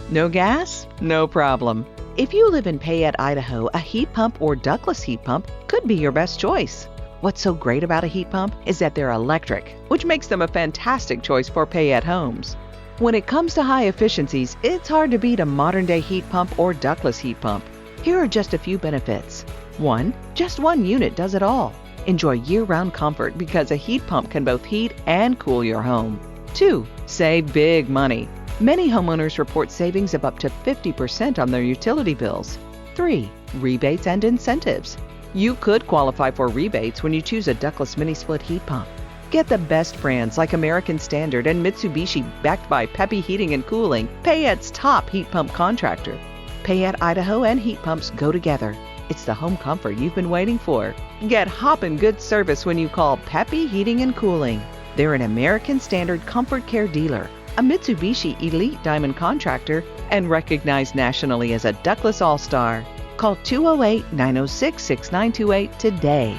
No gas? No problem. If you live in Payette, Idaho, a heat pump or ductless heat pump could be your best choice. What's so great about a heat pump is that they're electric, which makes them a fantastic choice for Payette homes. When it comes to high efficiencies, it's hard to beat a modern-day heat pump or ductless heat pump. Here are just a few benefits. 1. Just one unit does it all. Enjoy year-round comfort because a heat pump can both heat and cool your home. 2. Save big money. Many homeowners report savings of up to 50% on their utility bills. 3. Rebates and incentives. You could qualify for rebates when you choose a ductless mini-split heat pump. Get the best brands like American Standard and Mitsubishi backed by Peppy Heating and Cooling, Payette's top heat pump contractor. Payette, Idaho and heat pumps go together. It's the home comfort you've been waiting for. Get hoppin' good service when you call Peppy Heating and Cooling. They're an American Standard Comfort Care dealer, a Mitsubishi Elite Diamond contractor, and recognized nationally as a Ductless All-Star. Call 208-906-6928 today.